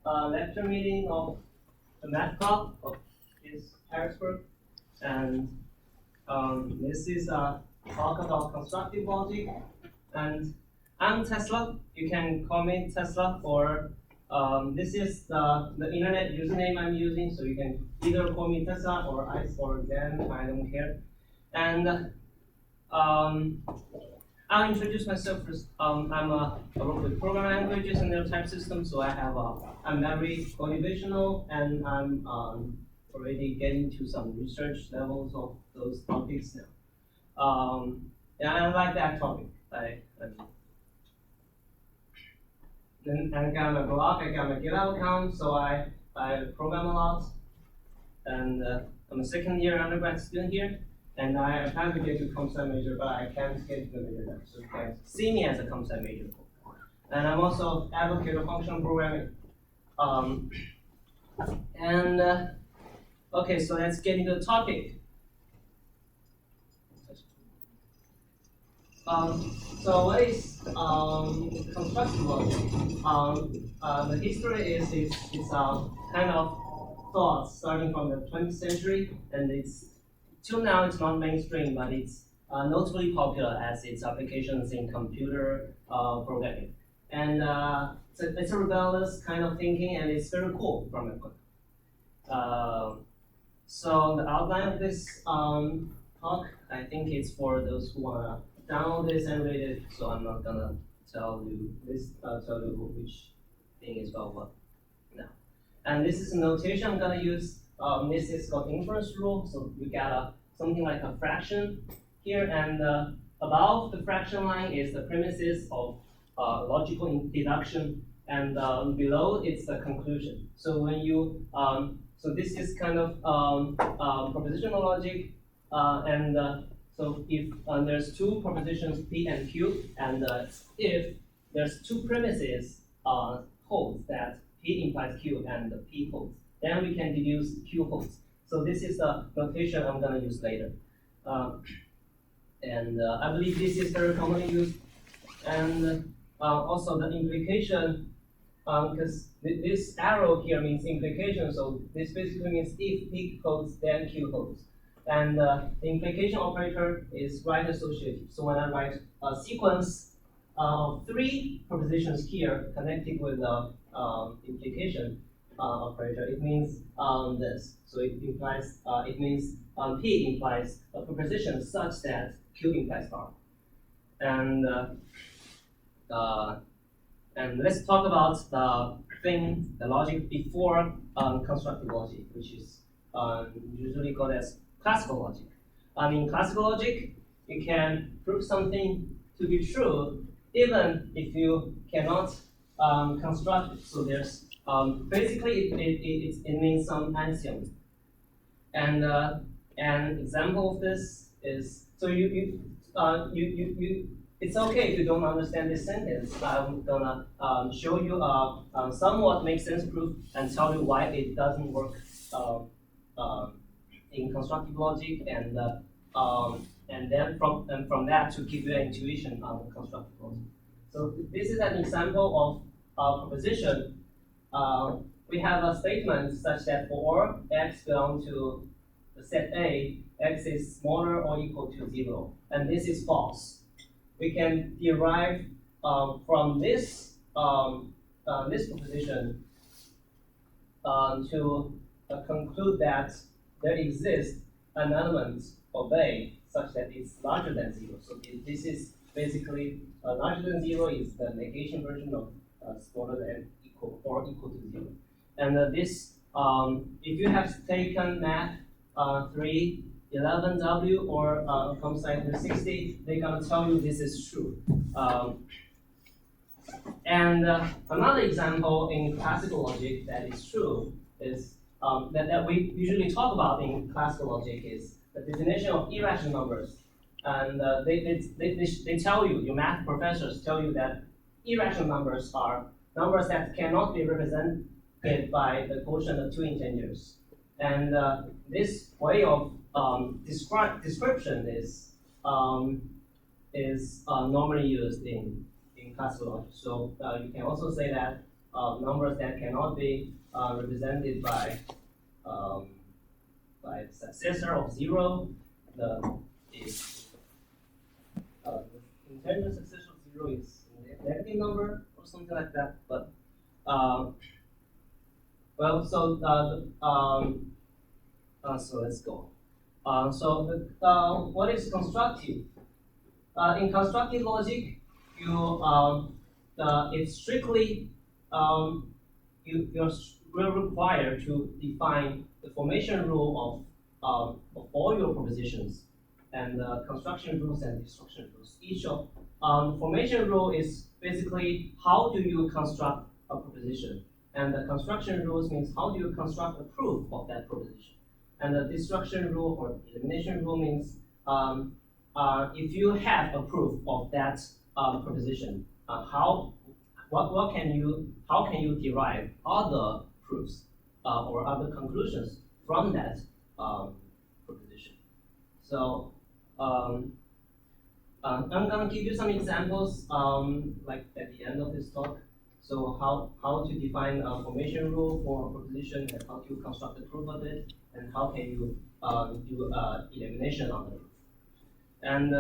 lecture meeting of the math club of Harrisburg, and this is a talk about constructive logic. And I'm Tesla. You can call me Tesla, or this is the internet username I'm using, so you can either call me Tesla or Ice or Zen. I don't care. And I'll introduce myself first. I work with programming languages and their type systems, so I'm very motivational, and I'm already getting to some research levels of those topics now. Yeah, I like that topic. Then I got my blog, I got my GitHub account, so I program a lot, and I'm a second-year undergrad student here. And I plan to get to comp sci major, but I can't get to the major now, so you can see me as a comp sci major. And I'm also advocate of functional programming. Okay, so let's get into the topic. So what is constructive logic? The history is it's kind of thought starting from the 20th century, and till now it's not mainstream, but it's notably popular as its applications in computer programming. And it's a rebellious kind of thinking, and it's very cool from my point. So the outline of this talk, I think it's for those who want to download this and read it, so I'm not gonna tell you which thing is about what now. And this is a notation I'm gonna use. This is called inference rule. So we got something like a fraction here, and above the fraction line is the premises of logical deduction, and below it's the conclusion. So when you so this is kind of propositional logic, and so if there's two propositions P and Q, and if there's two premises holds that P implies Q and P holds, then we can deduce Q holds. So this is the notation I'm going to use later. And I believe this is very commonly used. And also the implication, because this arrow here means implication, so this basically means if P holds, then Q holds. And the implication operator is right associative. So when I write a sequence of three propositions here connected with the implication operator, it means this. So it implies it means P implies a proposition such that Q implies R. And let's talk about the logic before constructive logic, which is usually called as classical logic. In classical logic, you can prove something to be true even if you cannot construct it. So there's basically it means some axiom. And an example of this is, so it's okay if you don't understand this sentence. I'm gonna show you a somewhat makes sense proof and tell you why it doesn't work in constructive logic, and then from that to give you an intuition on constructive logic. So this is an example of a proposition. We have a statement such that for x belongs to the set A, x is smaller or equal to 0, and this is false. We can derive from this this proposition to conclude that there exists an element of A such that it's larger than 0. So this is basically larger than 0 is the negation version of smaller than equal or equal to 0. And this, if you have taken math 311W or comp sci 360, they're gonna tell you this is true. And another example in classical logic that is true is that we usually talk about in classical logic is the definition of irrational numbers. And they tell you, your math professors tell you that irrational numbers are numbers that cannot be represented by the quotient of two integers. And this way of description is normally used in classical logic. So you can also say that numbers that cannot be represented by the successor of 0, the integer successor of 0 is a negative number or something like that. But well, so so let's go. What is constructive? In constructive logic, it's strictly you're required to define the formation rule of all your propositions, and construction rules and destruction rules. Each of formation rule is basically how do you construct a proposition, and the construction rules means how do you construct a proof of that proposition, and the destruction rule or elimination rule means if you have a proof of that proposition, how can you derive other proofs or other conclusions from that proposition? So I'm going to give you some examples like at the end of this talk. So how to define a formation rule for a proposition, and how to construct the proof of it, and how can you do elimination of the proof. And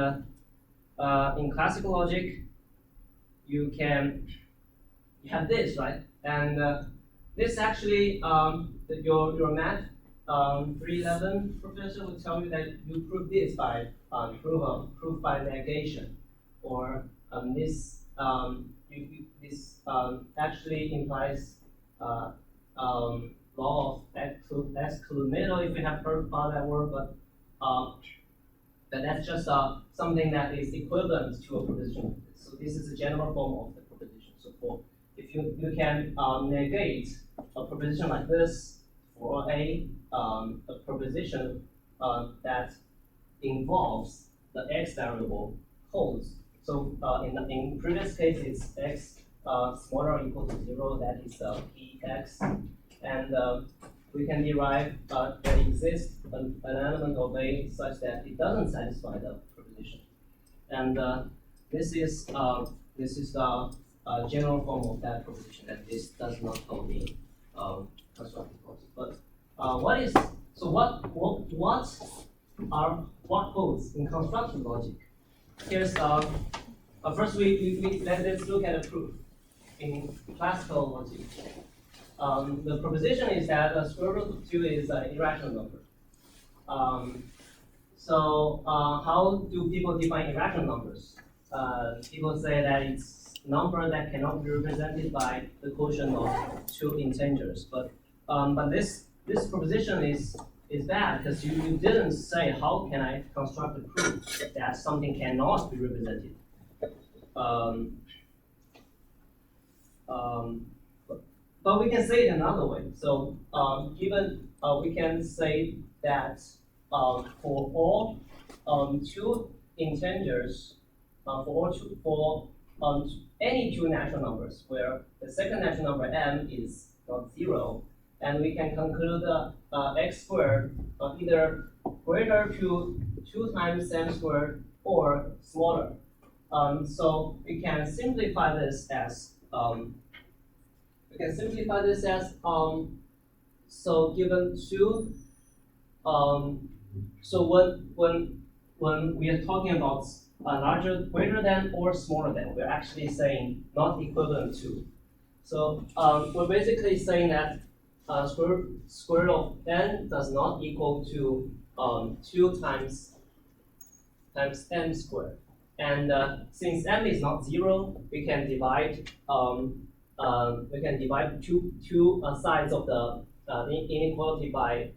in classical logic, you have this, right? And this actually, your math 311 professor will tell you that you prove this by proof by negation, or this actually implies law of exclumiddle, if you have heard about that word, but that's just something that is equivalent to a proposition. So this is a general form of the proposition. So if you can negate a proposition like this for a proposition that involves the x variable holds. So in previous case, it's x smaller or equal to 0. That is p x, and we can derive that exists an element of A such that it doesn't satisfy the proposition, and this is the general form of that proposition, that this does not hold in constructive logic. But what holds in constructive logic? Here's first let's look at a proof in classical logic. The proposition is that the square root of 2 is an irrational number. How do people define irrational numbers? People say that it's number that cannot be represented by the quotient of 2 integers. But this proposition is bad, because you didn't say how can I construct a proof that something cannot be represented. But we can say it another way. So we can say that for all 2 integers, for any 2 natural numbers where the second natural number m is not 0, and we can conclude x squared either greater to 2 times m squared or smaller. So we can simplify this as so given 2. So when we are talking about larger, greater than, or smaller than, we're actually saying not equivalent to. So we're basically saying that square root of n does not equal to 2 times m squared. And since m is not 0, we can divide two sides of the inequality by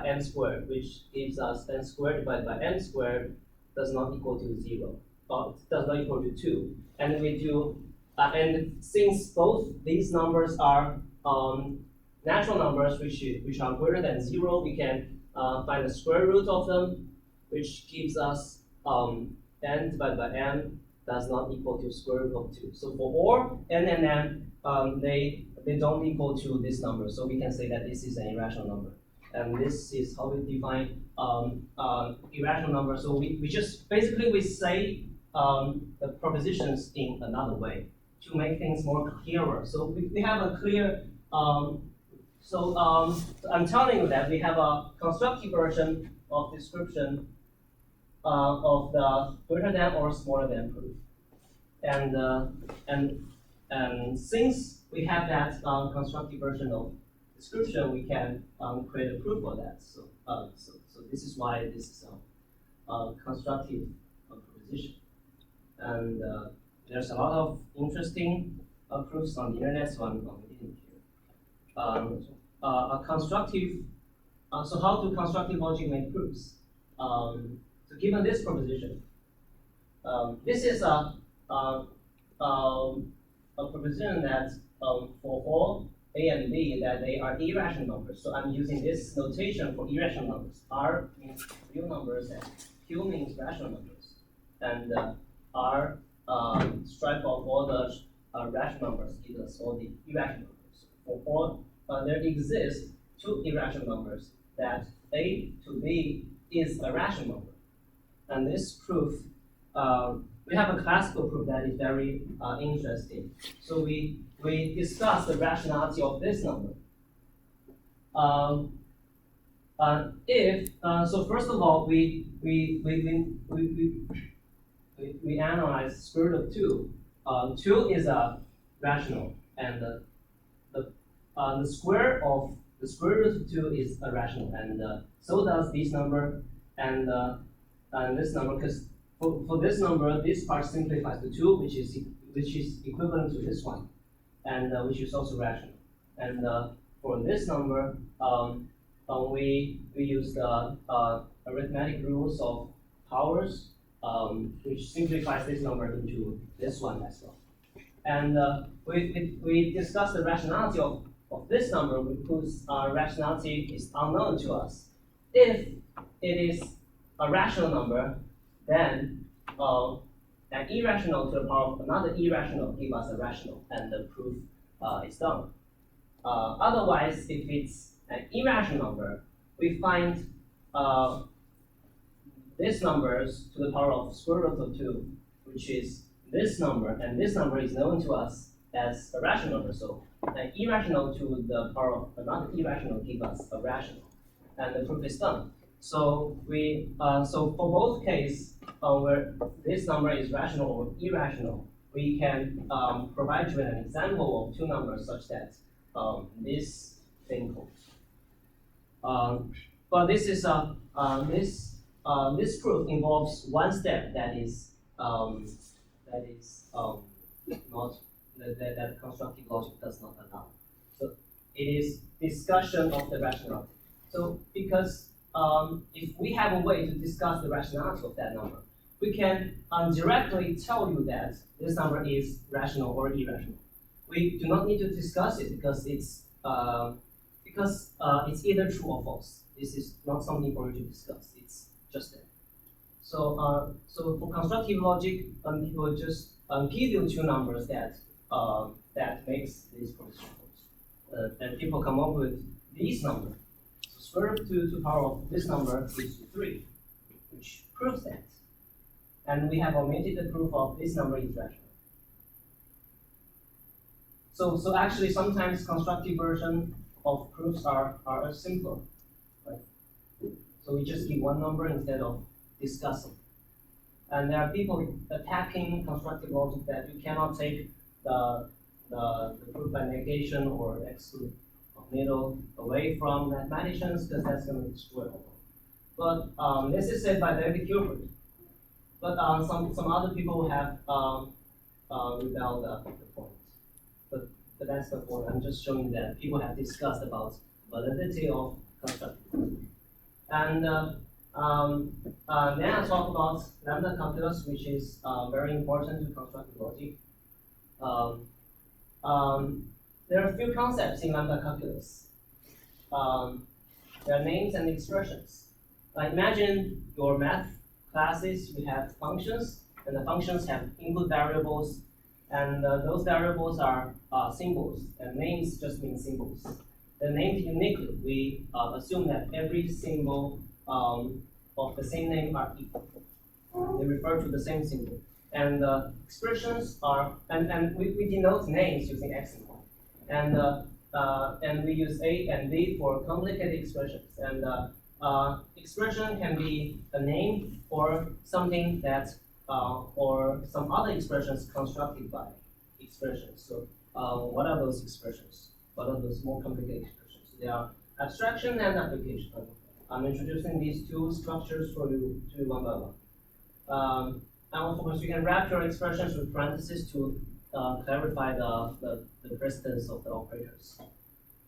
m squared, which gives us n squared divided by m squared does not equal to 0, or does not equal to 2. And we do, and since both these numbers are natural numbers which are greater than 0, we can find the square root of them, which gives us n divided by m does not equal to square root of 2. So for all n and m, they don't equal to this number. So we can say that this is an irrational number. And this is how we define irrational number. So we just basically we say the propositions in another way to make things more clearer. So we have a clear, so I'm telling you that we have a constructive version of description of the greater than or smaller than proof. And since we have that constructive version of description, we can create a proof for that. So this is why this is a constructive proposition. And there's a lot of interesting proofs on the internet, so I'm reading here. A constructive. So how do constructive logic make proofs? So given this proposition, this is a proposition that for all A and B that they are irrational numbers. So I'm using this notation for irrational numbers. R means real numbers and Q means rational numbers. And R stripe of all the rational numbers gives us all the irrational numbers. For all, there exist two irrational numbers that A to B is a rational number. And this proof, we have a classical proof that is very interesting. So we discuss the rationality of this number. So first of all, we analyze square root of 2. 2 is a rational, and the square root of 2 is a rational, and so does this number and this number, because for this number, this part simplifies to 2, which is equivalent to this one, and which is also rational. And for this number, we use the arithmetic rules of powers, which simplifies this number into this one as well. And we discussed the rationality of this number, whose rationality is unknown to us. If it is a rational number, then an irrational to the power of another irrational gives us a rational, and the proof is done. Otherwise, if it's an irrational number, we find this numbers to the power of square root of 2, which is this number, and this number is known to us as a rational number. So an irrational to the power of another irrational gives us a rational, and the proof is done. So so for both cases where this number is rational or irrational, we can provide you an example of two numbers such that this thing holds. But this is this proof involves one step that constructive logic does not allow. So it is discussion of the rationality. So because if we have a way to discuss the rationality of that number, we can directly tell you that this number is rational or irrational. We do not need to discuss it because it's either true or false. This is not something for you to discuss. It's just that. So for constructive logic, people just give you two numbers that makes this proposition false. And people come up with these numbers. So square root to the power of this number is 3, which proves that. And we have omitted the proof of this number is rational. So actually, sometimes constructive version of proofs are simpler, right? So we just give one number instead of discussing. And there are people attacking constructive logic that you cannot take the proof by negation or exclude middle away from mathematicians because that's going to destroy all. But this is said by David Gilbert. But some other people have rebelled the point. But that's the point. I'm just showing that people have discussed about validity of constructive logic. And then I talk about lambda calculus, which is very important to constructive logic. There are a few concepts in lambda calculus. There are names and expressions. Imagine your math classes, you have functions, and the functions have input variables, and those variables are symbols, and names just mean symbols. They're named uniquely. We assume that every symbol of the same name are equal. They refer to the same symbol. And expressions are, and we denote names using x and y. And we use a and b for complicated expressions. And expression can be a name or something that, or some other expressions constructed by expressions. So what are those expressions? What are those more complicated expressions? They are abstraction and application. I'm introducing these two structures for you to one by one. And of course, you can wrap your expressions with parentheses to clarify the precedence of the operators.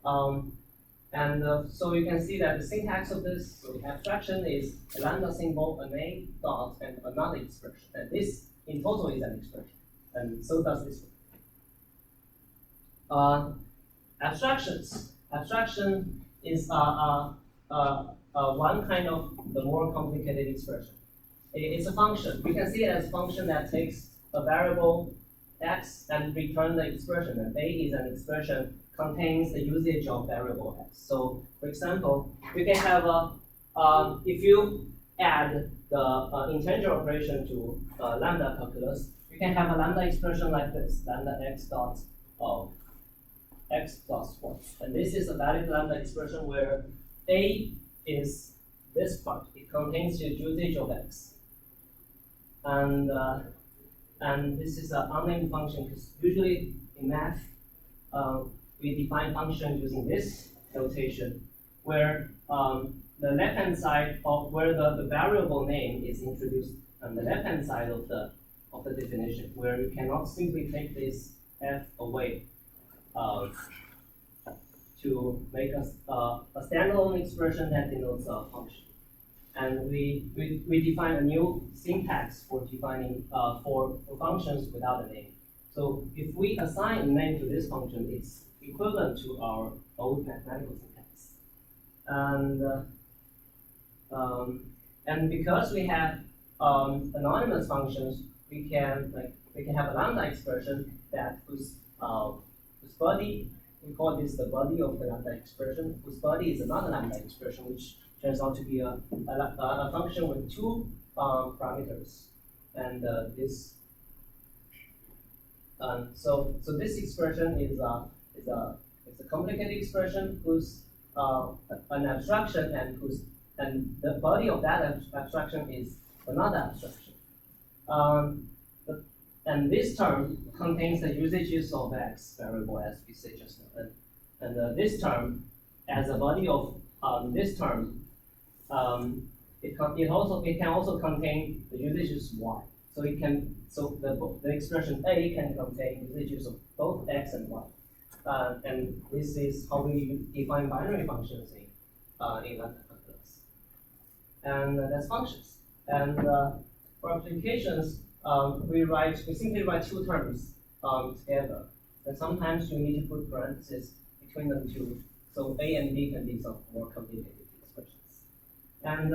So you can see that the syntax of this, so the abstraction is a lambda symbol, an a dot, and another expression. And this in total is an expression. And so does this one. Abstractions. Abstraction is one kind of the more complicated expression. It's a function. We can see it as a function that takes a variable x and return the expression. And a is an expression contains the usage of variable x. So, for example, you can have if you add the integer operation to lambda calculus, you can have a lambda expression like this: lambda x dot of x plus 1. And this is a valid lambda expression where a is this part. It contains the usage of x. And this is an unnamed function, because usually in math, we define functions using this notation, where the left-hand side of where the variable name is introduced on the left-hand side of the definition, where you cannot simply take this f away to make a standalone expression that denotes a function. And we define a new syntax for defining for functions without a name. So if we assign a name to this function, it's equivalent to our old mathematical syntax. And because we have anonymous functions, we can have a lambda expression that whose body, we call this the body of the lambda expression, whose body is another lambda expression, which turns out to be a function with two parameters. And so this expression is a complicated expression whose an abstraction and the body of that abstraction is another abstraction. And this term contains the usages of x variable, as we said just now. And this term, as a body of this term, it can also contain the usages y. So the expression a can contain usages of both x and y. And this is how we define binary functions in lambda calculus. And that's functions. And for applications, we simply write two terms together. And sometimes you need to put parentheses between them two. So a and b can be some more complicated expressions. And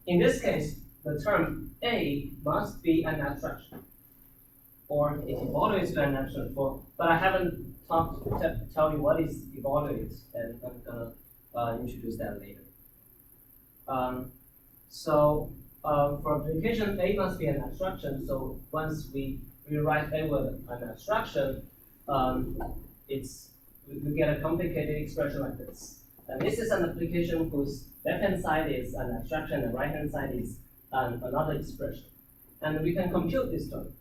in this case, the term a must be an abstraction, or it evaluates to an abstraction. But I haven't tell you what is evaluate, and I'm gonna introduce that later. For application, a must be an abstraction. So once we rewrite a with an abstraction, we get a complicated expression like this. And this is an application whose left-hand side is an abstraction and right-hand side is another expression. And we can compute this term.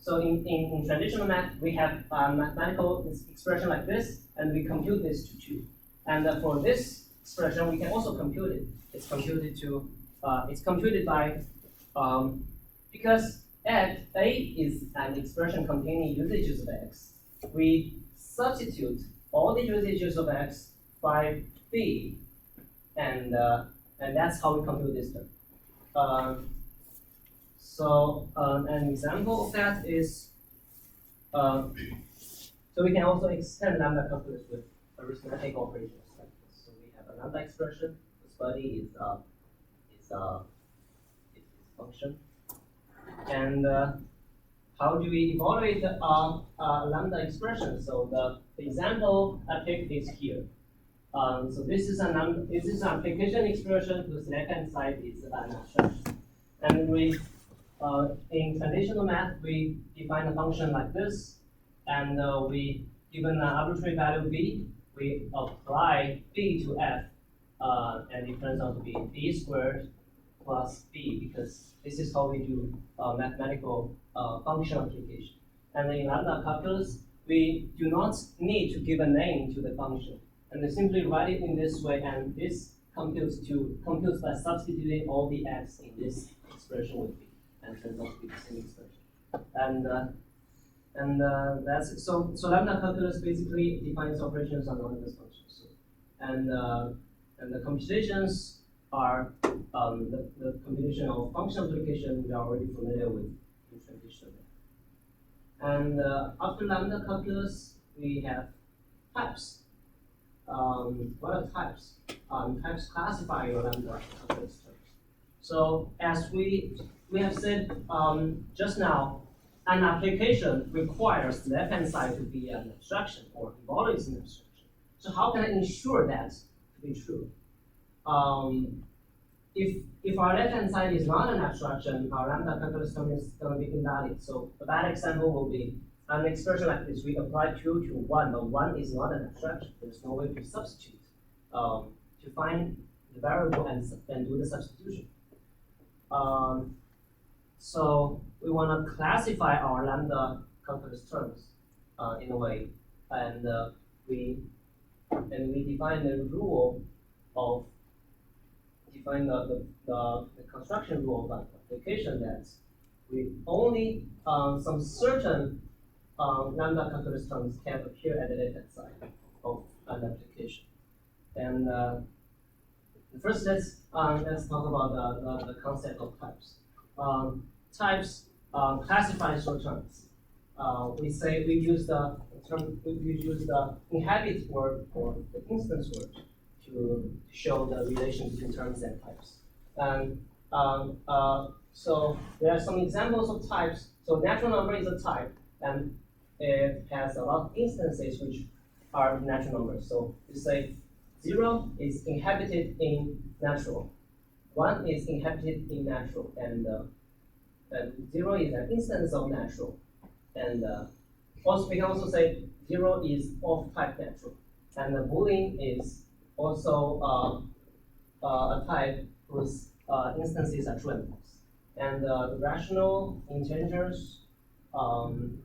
So in traditional math, we have a mathematical expression like this, and we compute this to 2. And for this expression, we can also compute it. It's computed by, because a is an expression containing usages of x, we substitute all the usages of x by b, and that's how we compute this term. An example of that is, so we can also extend lambda calculus with arithmetic operations like this. So we have a lambda expression whose body is function. And how do we evaluate the lambda expression? So the example I picked is here. So this is an application expression whose left-hand side is an abstraction. And we in traditional math, we define a function like this, and we given an arbitrary value b, we apply b to f, and it turns out to be b squared plus b, because this is how we do mathematical function application. And in lambda calculus, we do not need to give a name to the function, and we simply write it in this way, and this computes by substituting all the x in this expression with b, and turns out to be the same expression. And that's it. So lambda calculus basically defines operations on Lambda's functions. So, and the computations are the computation of function application we are already familiar with in traditional math. And after lambda calculus, we have types. What are types? Types classify your lambda calculus terms. So as we have said just now, an application requires the left-hand side to be an abstraction or embodies an abstraction. So how can I ensure that to be true? If our left-hand side is not an abstraction, our lambda calculus term is going to be invalid. So a bad example will be an expression like this. We apply 2 to 1, but 1 is not an abstraction. There's no way to substitute, to find the variable and do the substitution. So we want to classify our lambda calculus terms in a way, and we define the rule of the construction rule of application that we only some certain lambda calculus terms can appear at the left-hand side of an application. And first, let's talk about the concept of types. Types classify short terms. We use the inhabit word or the instance word to show the relation between terms and types. And so there are some examples of types. So natural number is a type, and it has a lot of instances which are natural numbers. So you say 0 is inhabited in natural, 1 is inhabited in natural, and 0 is an instance of natural. And also we can also say 0 is of type natural, and the Boolean is also a type whose instances are true and false. And the rational integers,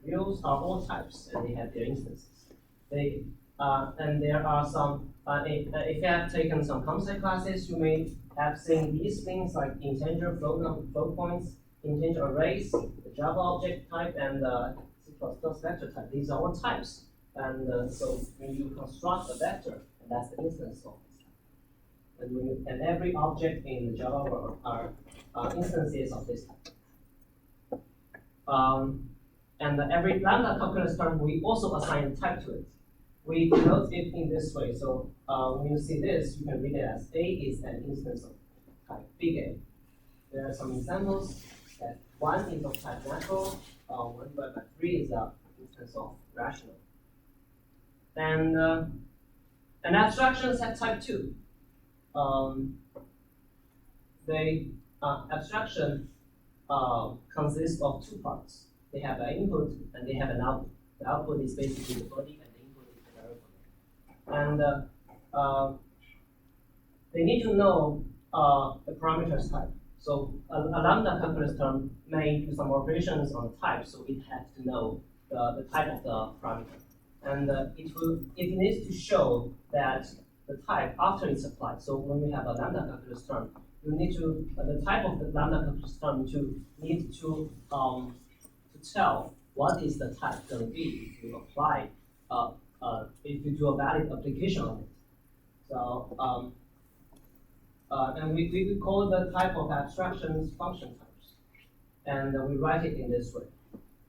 reals are all types, and they have their instances. And there are some. If you have taken some composite classes, you may have seen these things like integer float points, integer arrays, the Java object type, and C++ vector type. These are all types. And so when you construct a vector, and that's the instance of this type. And every object in the Java world are instances of this type. And every lambda calculus term, we also assign a type to it. We denote it in this way. So when you see this, you can read it as A is an instance of type big A. There are some examples that 1 is of type natural, 1 divided by 3 is an instance of rational. And abstractions have type 2. Abstraction consists of 2 parts. They have an input and they have an output. The output is basically the body, and the input is the variable. And they need to know the parameters type. So a lambda calculus term may do some operations on the type, so it has to know the type of the parameter. And it needs to show that the type after it's applied. So when we have a lambda calculus term, you need to the type of the lambda calculus term need to tell what is the type going to be if you apply if you do a valid application on it. So and we call the type of abstractions function types, and we write it in this way.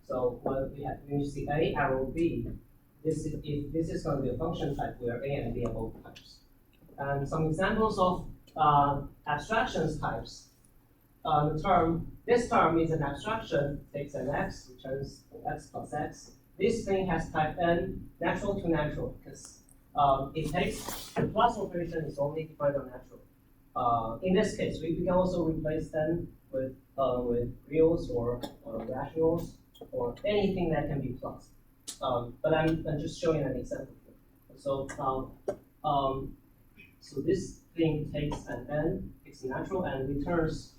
So when you see A arrow B, if this is going to be a function type where A and B are both types. And some examples of abstractions types. This term is an abstraction, takes an x, returns x plus x. This thing has type n, natural to natural, because it takes the plus operation is only defined on natural. In this case, we can also replace n with reals or rationals or anything that can be plus. But I'm just showing an example here. So so this thing takes an n, takes a natural, and returns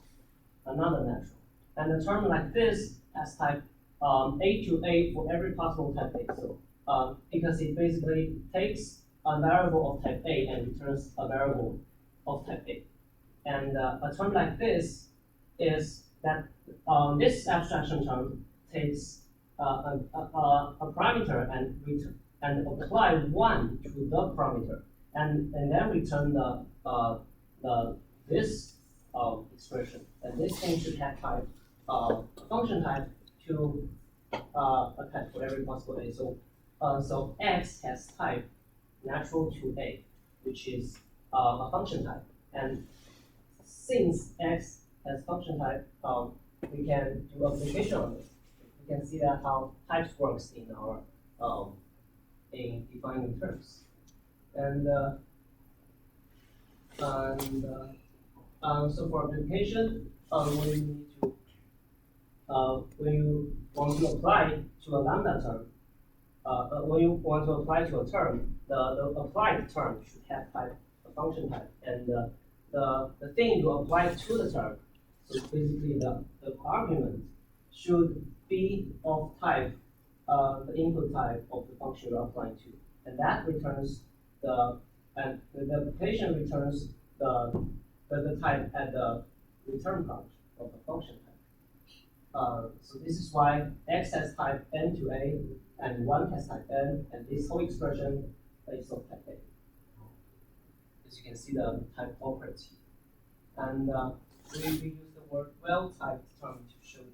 another natural. And a term like this has type A to A for every possible type A. So because it basically takes a variable of type A and returns a variable of type A. And a term like this is that this abstraction term takes a parameter and apply 1 to the parameter, and then return this expression. And this thing should have type function type to a type for every possible A. So x has type natural to A, which is a function type. And since x has function type, we can do application on this. We can see that how types works in our in defining terms. And so for application, we need to when you want to apply to a lambda term, when you want to apply to a term, the applied term should have type a function type, and the thing you apply to the term, so basically the argument should be of type the input type of the function you're applying to, and that returns the application returns the type at the return part of the function type. So this is why x has type n to A, and 1 has type n, and this whole expression is of type A. As you can see, the type operates here. And we use the word well-typed term to show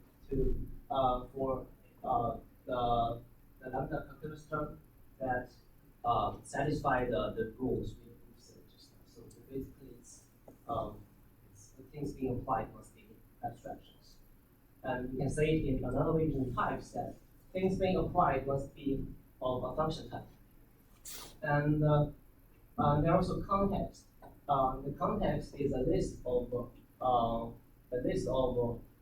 for the lambda calculus term that satisfy the rules we said just now. So basically, it's the things being applied must be abstractions. And you can say it in another way in types that things being applied must be of a function type. And there are also context. The context is a list of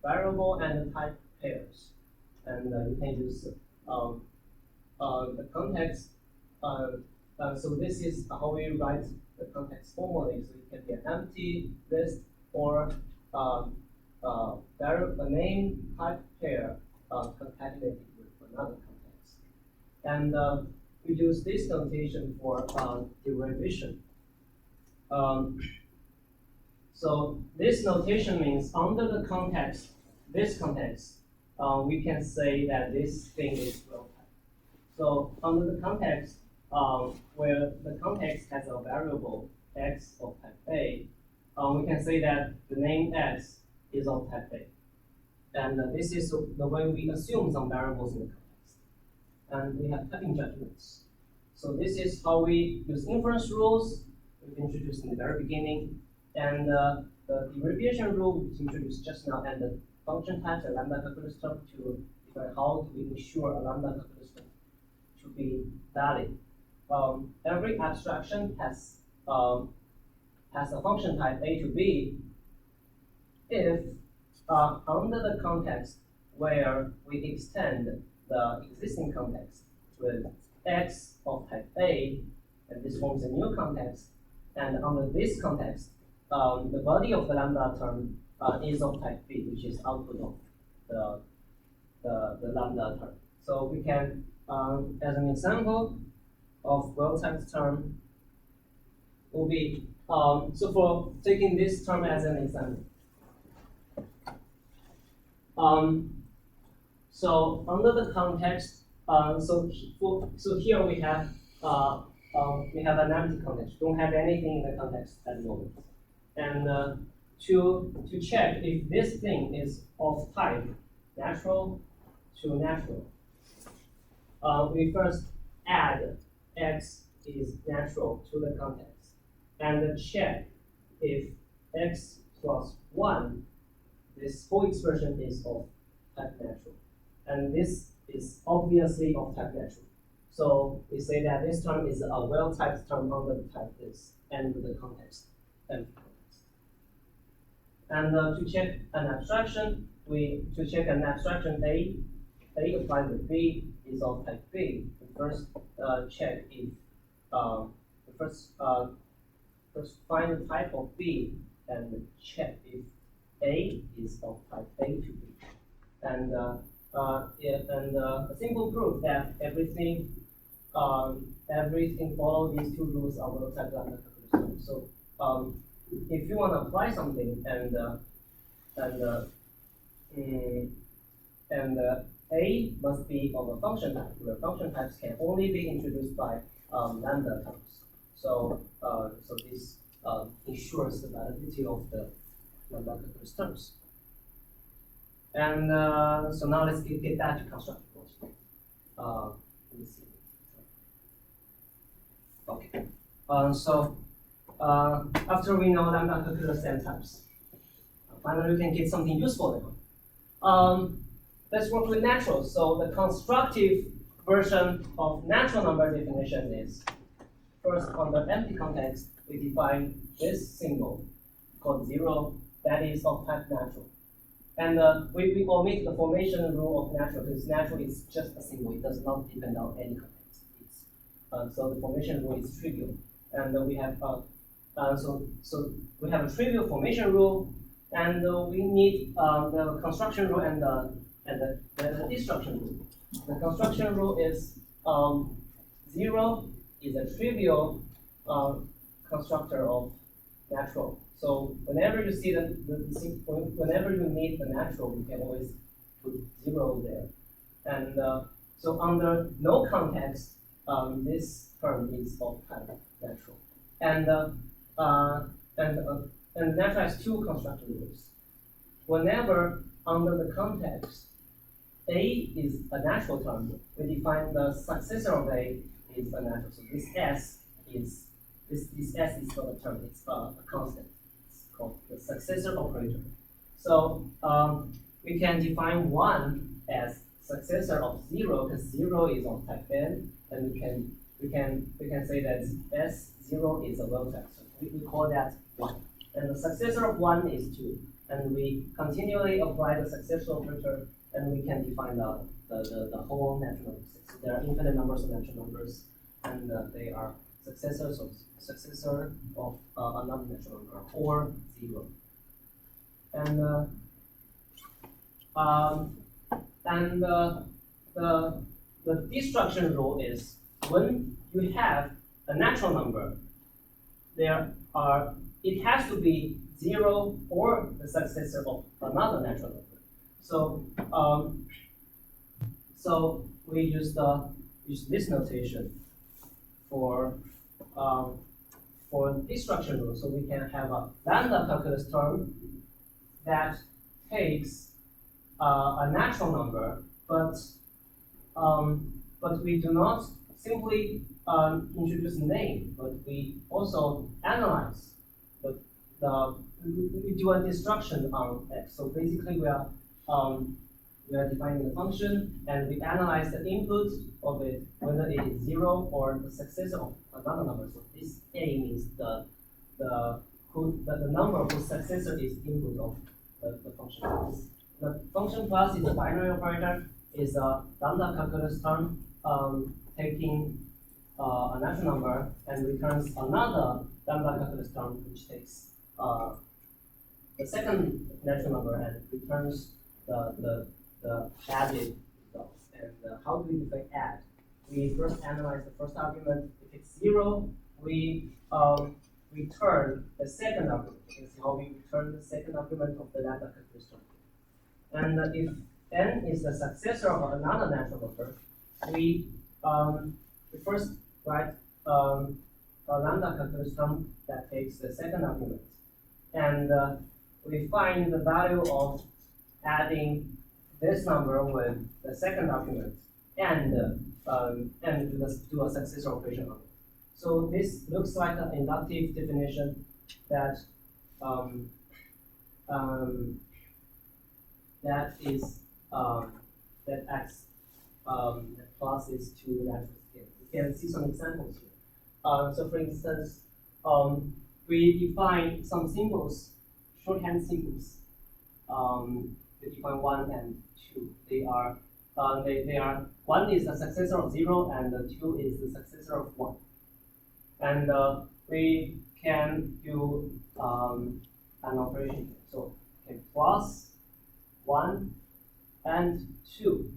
variable and type pairs, and you can use the context. So this is how we write the context formally. So it can be an empty list or a name type pair concatenated with another context. And we use this notation for derivation. So this notation means under the context, this context, we can say that this thing is well type. So under the context, where the context has a variable x of type A, we can say that the name x is of type A. And this is the way we assume some variables in the context. And we have typing judgments. So this is how we use inference rules we've introduced in the very beginning. And the derivation rule was introduced just now, and the function types, a lambda calculus term, to define how do we ensure a lambda calculus term to be valid. Every abstraction has a function type A to B if under the context where we extend the existing context with x of type A, and this forms a new context, and under this context, the body of the lambda term is of type B, which is output of the lambda term. So we can, as an example of well-typed term, will be, so for taking this term as an example. So under the context, so here we have an empty context. Don't have anything in the context at the moment. And to check if this thing is of type natural to natural, we first add x is natural to the context, and check if x plus 1, this whole expression is of type natural. And this is obviously of type natural. So we say that this term is a well-typed term under the type this and with the context. And to check an abstraction, to check an abstraction A applied with B is of type B. We first check if first find the type of B and check if A is of type A to B. And a simple proof that everything follow these two rules are well-type lambda calculus. So if you want to apply something and A must be of a function type, where function types can only be introduced by lambda terms. So this ensures the validity of the lambda calculus terms. And so now let's get back to constructive logic. Let me see. Okay. So after we know lambda calculus and types, finally we can get something useful now. Let's work with natural. So the constructive version of natural number definition is, first, on the empty context, we define this symbol called 0 that is of type natural. And we omit the formation rule of natural, because natural is just a symbol. It does not depend on any context. So the formation rule is trivial. And we have so we have a trivial formation rule, and we need the construction rule and the destruction rule. The construction rule is 0 is a trivial constructor of natural. So whenever you see whenever you need the natural, you can always put 0 there. And so under no context, this term is of type natural. And natural has two constructor rules. Whenever under the context A is a natural term, we define the successor of A is a natural. So this S is not a term, it's a constant. It's called the successor operator. So we can define 1 as successor of 0, because 0 is of type N, and we can say that S0 is a well-type. So we call that 1. And the successor of 1 is 2. And we continually apply the successor operator, and we can define the whole natural number set. So there are infinite numbers of natural numbers, and they are successor of another natural number, or 0. And the destruction rule is, when you have a natural number, it has to be 0 or the successor of another natural number. So so we use this notation for destruction rule. So we can have a lambda calculus term that takes a natural number, but we do not simply introduce a name, but we also analyze we do a destruction on X. So basically we are defining the function, and we analyze the input of it, whether it is 0 or the successor of another number. So this A means the number whose successor is input of the function class. The function class is a binary operator, is a lambda calculus term taking a natural number and returns another lambda calculus term which takes the second natural number and returns the added result. And how do we define add? We first analyze the first argument. If it's 0, we return the second argument. You can see how we return the second argument of the lambda calculus term. And if n is the successor of another natural number, we first write a lambda calculus term that takes the second argument. And we find the value of adding this number with the second argument and do a successor operation on it. So this looks like an inductive definition that that acts that classes to natural scale. You can see some examples here. So for instance, we define some symbols shorthand symbols to define 1 and 2. They are 1 is the successor of 0 and 2 is the successor of 1. And we can do an operation. So okay, plus 1 and 2.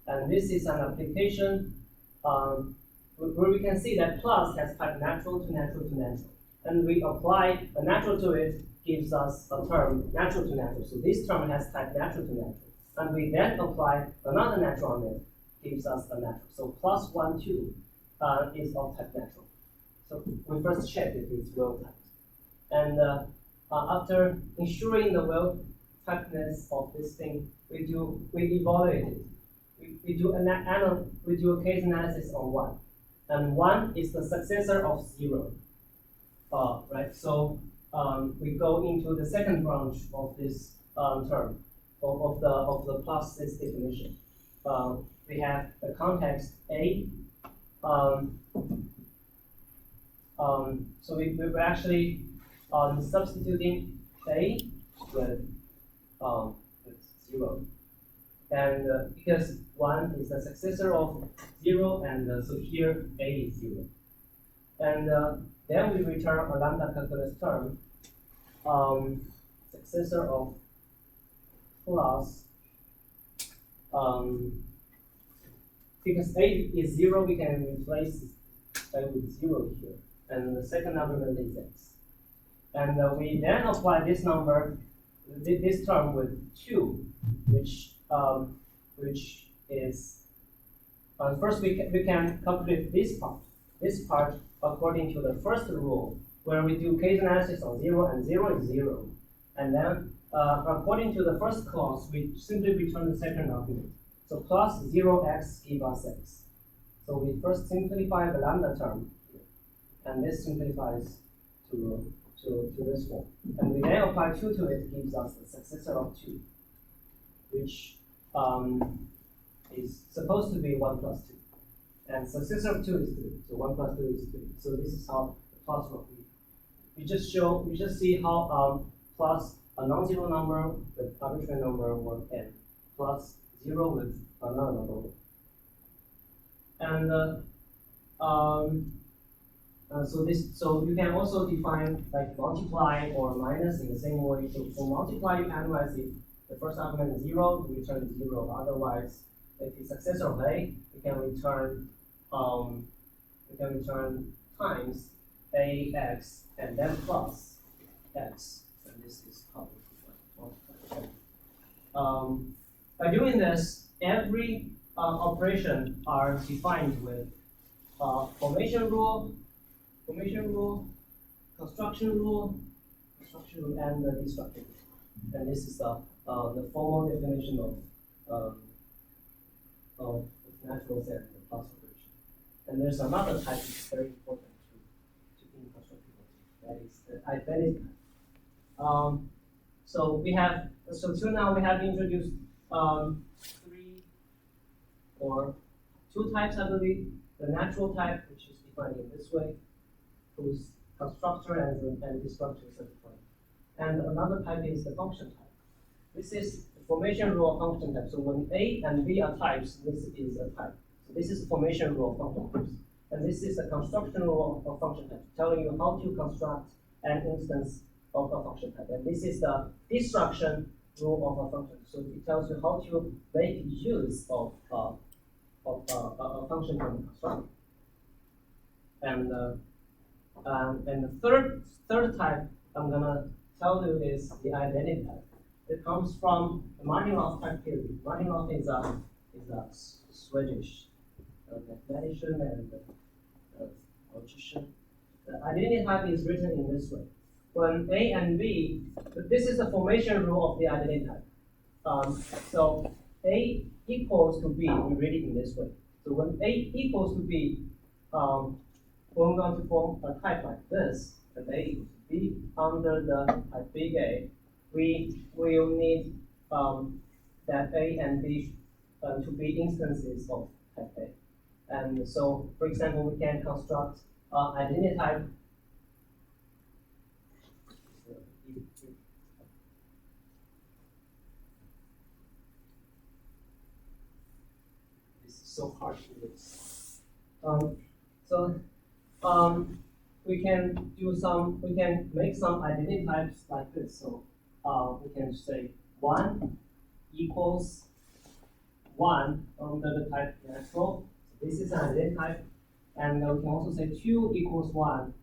And this is an application where we can see that plus has type natural to natural to natural. And we apply a natural to it, gives us a term natural to natural. So this term has type natural to natural. And we then apply another natural on it, gives us a natural. So plus 1, 2 is of type natural. So we first check if it's well typed. And after ensuring the well typedness of this thing, we evaluate it. We do a case analysis on 1. And 1 is the successor of 0. Right? So we go into the second branch of this term of the plus this definition. We have the context A. So we're actually substituting A with 0. And because 1 is the successor of 0, and so here A is 0. And then we return a lambda calculus term, successor of plus, because A is 0, we can replace A with 0 here. And the second argument is x. And we then apply this number, this term with 2, which is, first we can calculate this part according to the first rule, where we do case analysis on 0, and 0 is 0. And then according to the first clause, we simply return the second argument. So plus 0x give us x. So we first simplify the lambda term here, and this simplifies to this one. And we then apply 2 to it, gives us the successor of 2, which is supposed to be 1 plus 2. And successor of 2 is 3, so 1 plus 2 is 3. So this is how the plus works. We just see how plus a non-zero number with arbitrary number or n, plus 0 with another number. And so you can also define like multiply or minus in the same way. So for multiply, you analyze it. The first argument is 0, we return 0. Otherwise, if it's successor of A, we can return times AX and then plus X. And this is how we multiply. By doing this, every operation are defined with formation rule, construction rule, and the destructive rule. And this is the formal definition of natural set and plus operation. And there's another type that's very important to in constructive logic. That is the identity type. So we have till now we have introduced 3 or 2 types, I believe. The natural type, which is defined in this way, whose constructor and destructor are defined. And another type is the function type. This is the formation rule of function type. So when A and B are types, this is a type. So this is the formation rule of function types. And this is the construction rule of function type, telling you how to construct an instance of a function type. And this is the destruction rule of a function. So it tells you how to make use of a function from the constructor. And the third type I'm gonna tell you is the identity type. It comes from the Martin-Loth type theory. Martin-Loth is a Swedish mathematician and logician. The identity type is written in this way. When A and B, this is the formation rule of the identity type. So A equals to B, we read it in this way. So when A equals to B, when we're going to form a type like this, that A equals to B under the type big A, we will need that A and B to be instances of type A. And so, for example, we can construct identity type so hard to do this. We can make some identity types like this. So we can say 1 equals 1 under the type natural. So this is an identity type. And we can also say 2 equals 1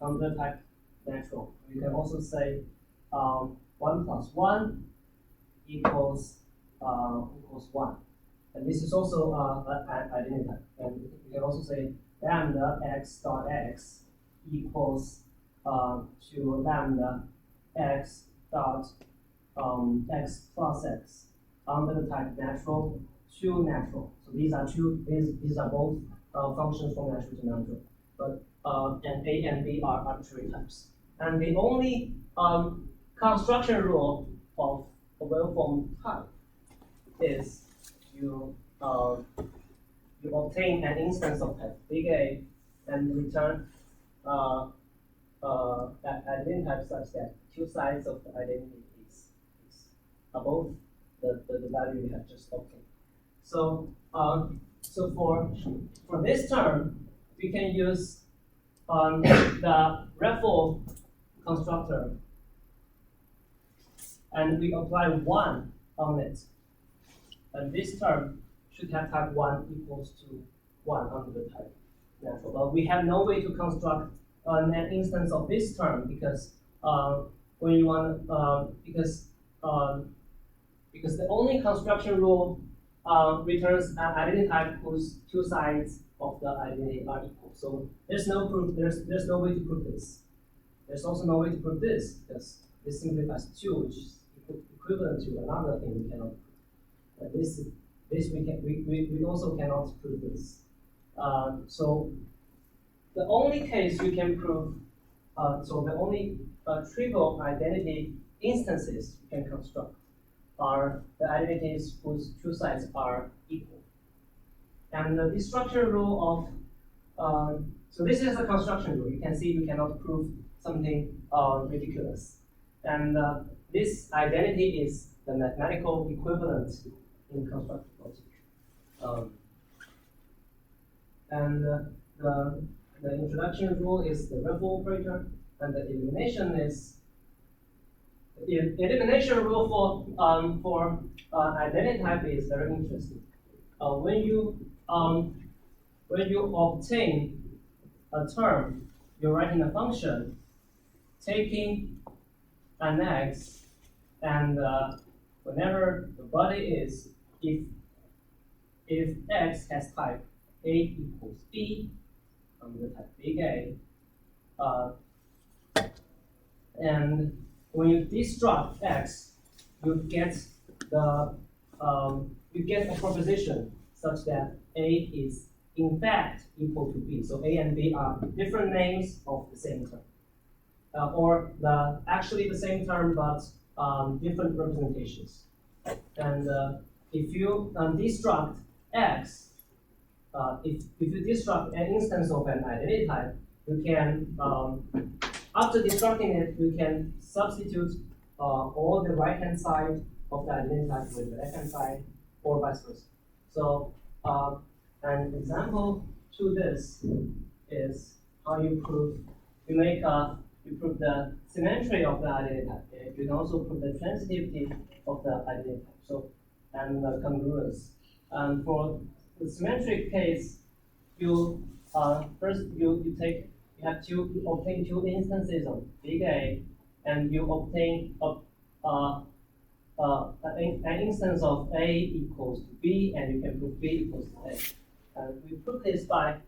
under the type natural. We can also say 1 plus 1 equals 1. And this is also an identity type. And we can also say lambda x dot x equals to lambda x dot x plus x under the type natural to natural. So these are both functions from natural to natural. But and A and B are arbitrary types. And the only construction rule of a well-formed type is you obtain an instance of type big A and return that identity type such that two sides of the identity is above the value we have just obtained. So so for this term, we can use the REFL constructor, and we apply 1 on it. And this term should have type 1 equals to 1 under the type natural. But we have no way to construct an instance of this term because when you want because the only construction rule returns an identity type whose two sides of the identity are equal. So there's no proof. There's no way to prove this. There's also no way to prove this because this simplifies 2, which is equivalent to another thing we cannot prove. We also cannot prove this. So the only case you can prove, so the only trivial identity instances you can construct are the identities whose two sides are equal. And the destruction rule of, so this is a construction rule. You can see you cannot prove something ridiculous. And this identity is the mathematical equivalent in constructive logic. And the introduction rule is the REFL operator, and the elimination is the elimination rule for identity type is very interesting. When you obtain a term, you're writing a function taking an x, and whenever the body is, if x has type A equals B, under the type big A, and when you destruct x, you get a proposition such that A is in fact equal to B. So A and B are different names of the same term, or actually the same term but different representations. And if you destruct x, if you destruct an instance of an identity type, you can after destructing it, you can substitute all the right-hand side of the identity type with the left-hand side, or vice versa. So an example to this is how you prove you prove the symmetry of the identity type. You can also prove the transitivity of the identity type. So and the congruence. And for the symmetric case, you first you obtain two instances of big A, and you obtain an instance of A equals to B, and you can prove B equals to A. And we prove this by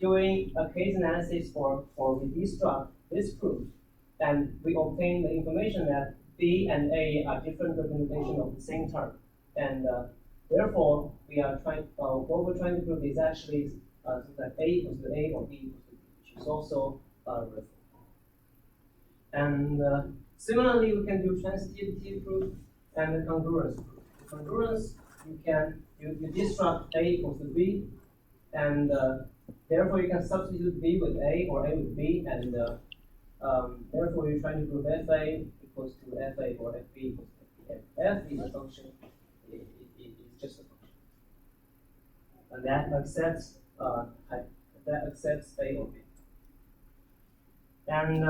doing a case analysis for we destruct this proof, and we obtain the information that B and A are different representations of the same term, and therefore we are what we're trying to prove is actually that A equals to A or B equals to B, which is also REFL. And similarly, we can do transitivity proof and the congruence proof. The congruence, you destruct A equals to B, and therefore you can substitute B with A or A with B, and therefore you're trying to prove FA equals to FA or FB equals to FB. F is a function, it is just a function. and that accepts A of B. And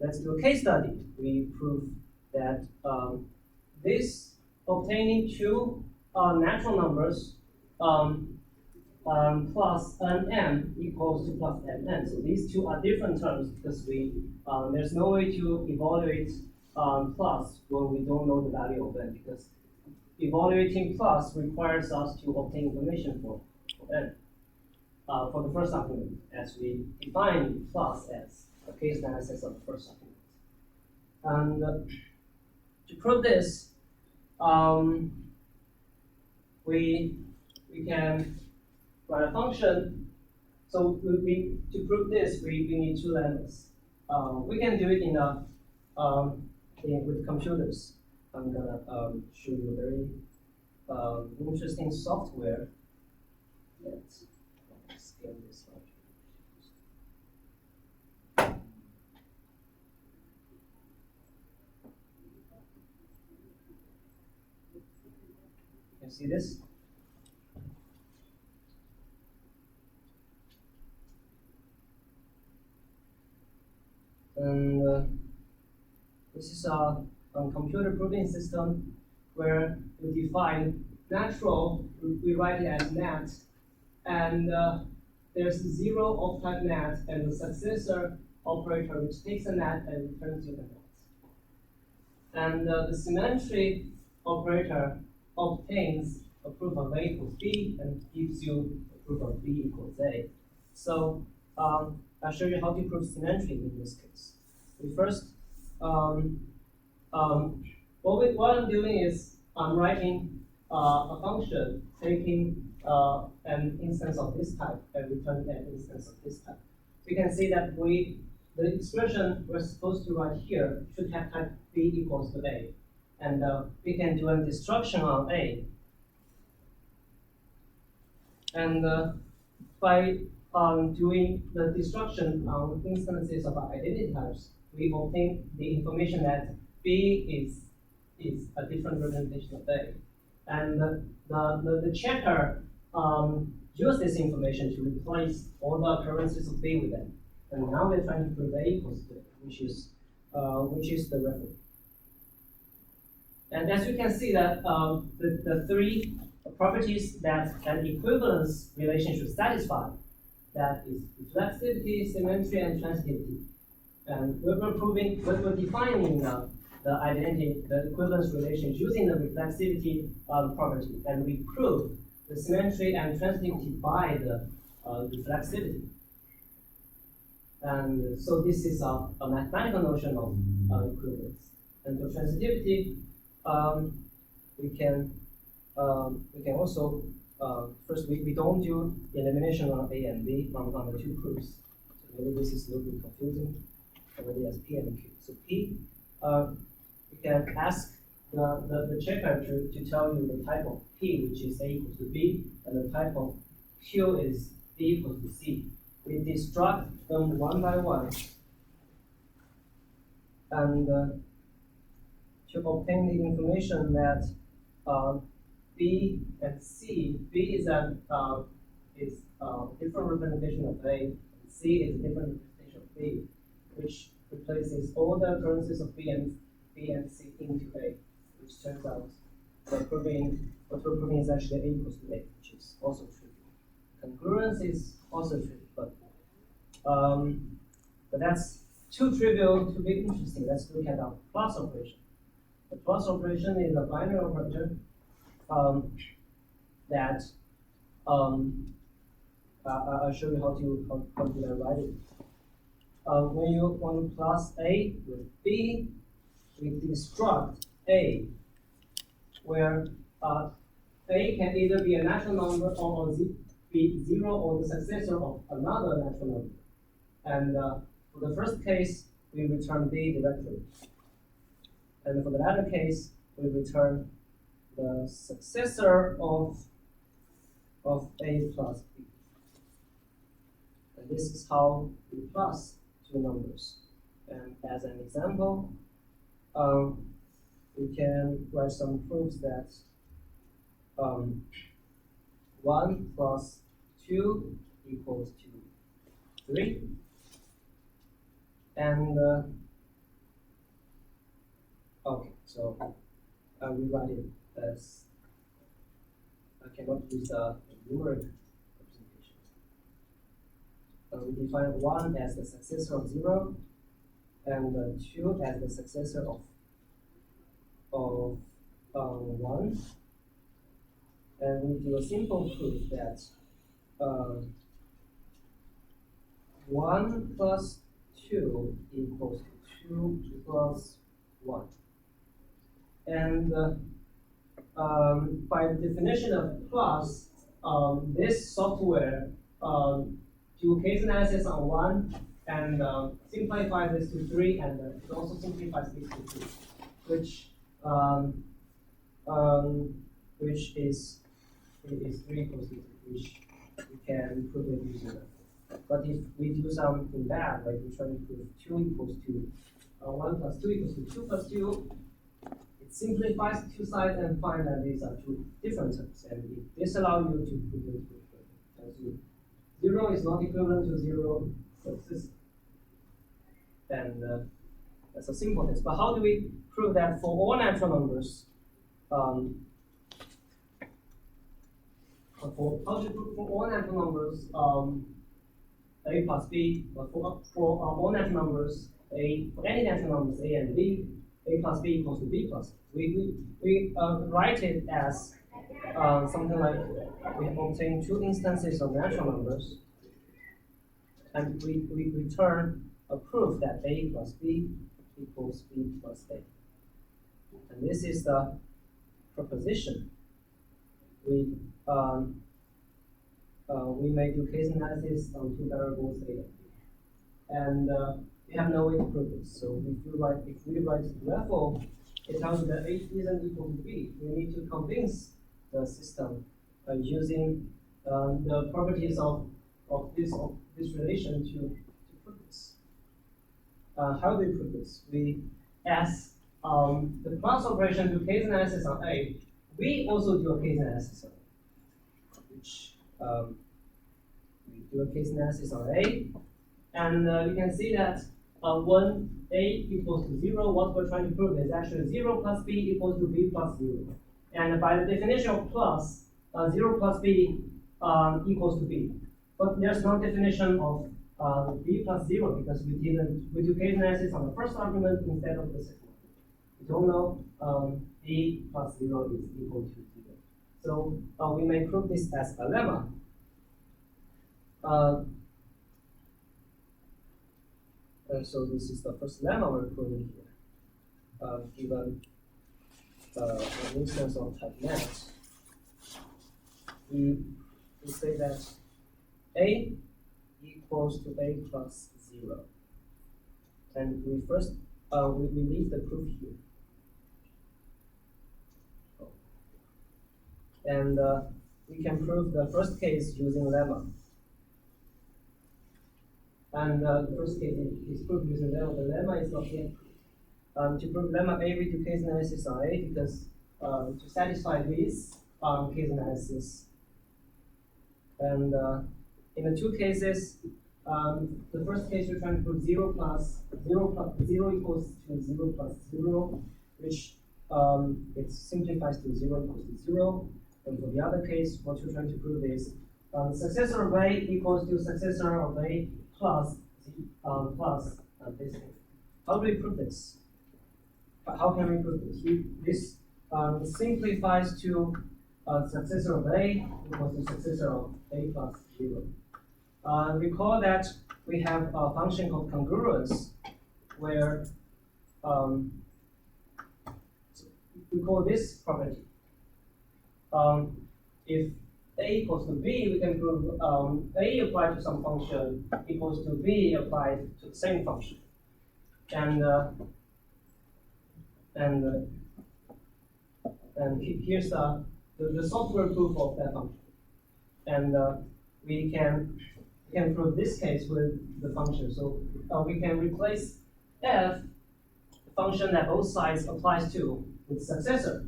let's do a case study. We prove that this obtaining two natural numbers plus nm equals to plus nn. So these two are different terms because there's no way to evaluate plus when we don't know the value of n, because evaluating plus requires us to obtain information for n. For the first argument, as we define plus as a case analysis of the first argument. And to prove this, we can write a function. So to prove this, we need two lambdas. We can do it with computers. I'm gonna show you a very interesting software that scale this up. Can you see this? And this is a computer proving system where we define natural, we write it as nat, and there's zero of type nat, and the successor operator which takes a nat and returns you the nat. And the symmetry operator obtains a proof of A equals B and gives you a proof of B equals A. So I'll show you how to prove symmetry in this case. We first, what I'm doing is I'm writing a function taking an instance of this type and returning an instance of this type. So you can see that the expression we're supposed to write here should have type B equals to A. And we can do a destruction on A. And by doing the destruction on instances of identity types, we obtain the information that B is a different representation of A. And the checker uses this information to replace all the occurrences of B with them. And now we're trying to prove A equals to, which is the reference. And as you can see that the three properties that an equivalence relation should satisfy, that is reflexivity, symmetry, and transitivity. And we're defining the identity, the equivalence relation using the reflexivity property, and we prove the symmetry and transitivity by the reflexivity. And so this is a mathematical notion of equivalence. And for transitivity, we can also first we don't do elimination on A and B on the two proofs. So maybe this is a little bit confusing. Already as P and Q. So P, we can ask the checker to tell you the type of P, which is A equals to B, and the type of Q is B equals to C. We destruct them one by one, and to obtain the information that B and C, B is a different representation of A, and C is a different representation of B, which replaces all the occurrences of B and C into A, which turns out what we're proving is actually A equals to A, which is also true. Congruence is also true, but that's too trivial to be interesting. Let's look at our plus operation. The plus operation is a binary operator that I'll show you how to write it. When you want to plus A with B, we destruct A, where A can either be a natural number or be zero or the successor of another natural number. And for the first case, we return B directly. And for the latter case, we return the successor of A plus B. And this is how we plus two numbers. And as an example, we can write some proofs that 1 plus 2 equals to 3. And okay, so I rewrite it as I cannot use the numeric representation. We define 1 as the successor of 0, and 2 as the successor of 1. And we do a simple proof that 1 plus 2 equals to 2 plus 1. And by the definition of plus, this software do case analysis on 1 and simplify this to 3, and it also simplifies this to 2, which is 3 equals to 3, which we can prove it using that. But if we do something bad, like we try to prove 2 equals to 1 plus 2 equals to 2 plus 2, it simplifies the two sides and find that these are two different terms, and it disallows you to prove it as 0 is not equivalent to 0 subsist. And that's a simple test. But how do we prove that for all natural numbers? How to prove for all natural numbers a plus b, but for all natural numbers for any natural numbers a and b, a plus b equals to b plus. We write it as something like we obtain 2 instances of natural numbers, and we return a proof that a plus b equals b plus a. And this is the proposition. We may do case analysis on 2 variables a and b, and we have no way to prove this. So if we write therefore it tells you that a isn't equal to b, we need to convince the system using the properties of this relation to prove this. How do we prove this? We ask the plus operation do case analysis on a. We also do a case analysis on a, which we do a case analysis on a, and you can see that when a equals to 0, what we're trying to prove is actually 0 plus b equals to b plus 0. And by the definition of plus, 0 plus b equals to b. But there's no definition of b plus 0 because we do case analysis on the first argument instead of the second one. We don't know b plus 0 is equal to 0. So we may prove this as a lemma. And so this is the first lemma we're proving here. Given an instance of type net, we say that a equals to a plus 0. And we first we leave the proof here. And we can prove the first case using lemma. And the first case is proved using lemma. The lemma is not yet proved. To prove lemma A, we do case analysis on A because to satisfy this case analysis. And in the 2 cases, the first case we're trying to prove 0 equals to 0 plus 0, which it simplifies to 0 equals to 0. And for the other case, what we're trying to prove is successor of A equals to successor of A plus this thing. How do we prove this? How can we prove this? This simplifies to successor of A equals to successor of A plus 0. Recall that we have a function called congruence, where we call this property. If A equals to B, we can prove A applied to some function equals to B applied to the same function. And here's the software proof of that function. And we can prove this case with the function. So we can replace f, the function that both sides applies to, with successor.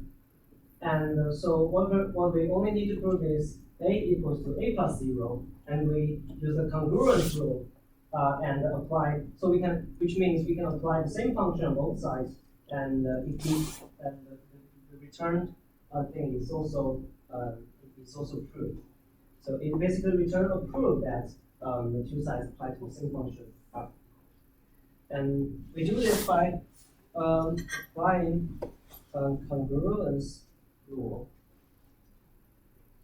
And so what we only need to prove is a equals to a plus 0, and we use the congruence rule and apply, so we can, which means we can apply the same function on both sides, and if we, the returned thing is also proved. So it basically return a proof that the two sides apply to the same function. And we do this by applying congruence rule.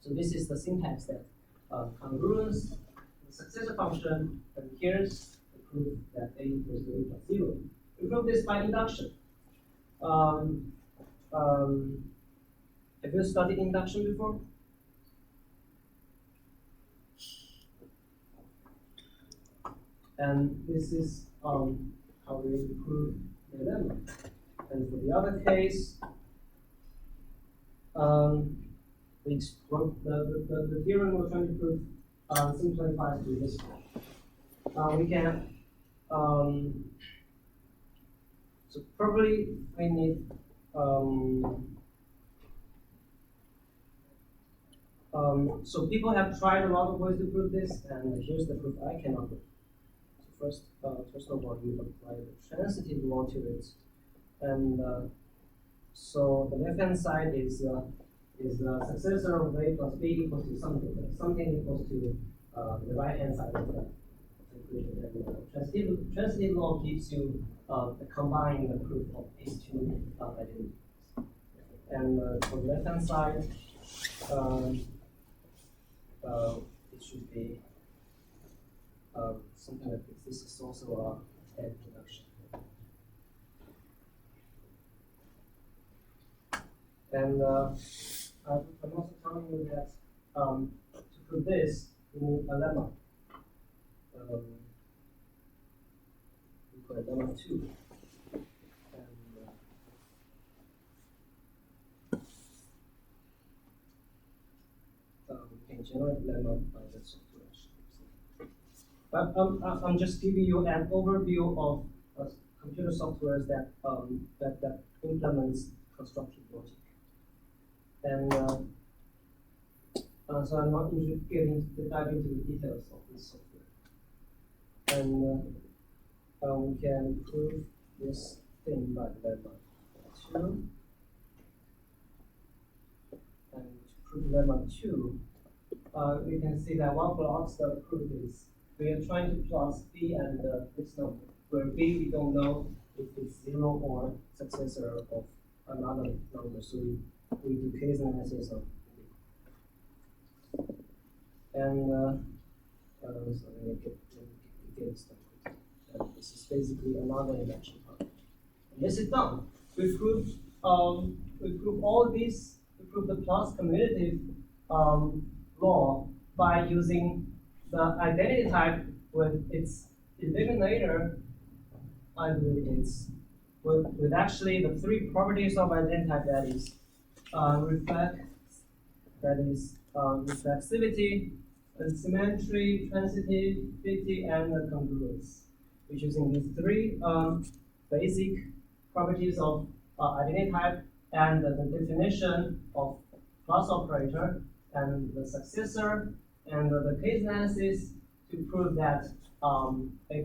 So this is the syntax that congruence, the successor function, and here's the proof that a equals to a plus 0. We prove this by induction. Have you studied induction before? And this is how we prove the lemma. And for the other case, the theorem we're trying to prove simplifies to this way. We can, so probably we need, so people have tried a lot of ways to prove this, and here's the proof I cannot do. First of all, you apply the transitive law to it, and so the left-hand side is the successor of a plus b equals to something. Something equals to the right-hand side of the equation. And transitive law gives you combining the proof of these two identities. And for the left-hand side, it should be something like this. This is also an introduction. And I'm also telling you that to prove this, we need a lemma. We call it lemma 2. And we can generate lemma by the software. But I'm just giving you an overview of computer softwares that that implements constructive logic. And so I'm not getting to dive into the details of this software. And we can prove this thing by lemma 2. And to prove lemma 2, we can see that what blocks the proof is. We are trying to plot b and this number, where b we don't know if it's 0 or successor of another number, so we do case analysis of b. And so let me get started. And this is basically another induction part. And this is done. We prove all these. We prove the plus commutative law by using the identity type with its eliminator, I believe it's with actually the three properties of identity type, that is reflexivity, symmetry, transitivity, and congruence. We're using these three basic properties of identity type and the definition of plus operator and the successor and the case analysis to prove that a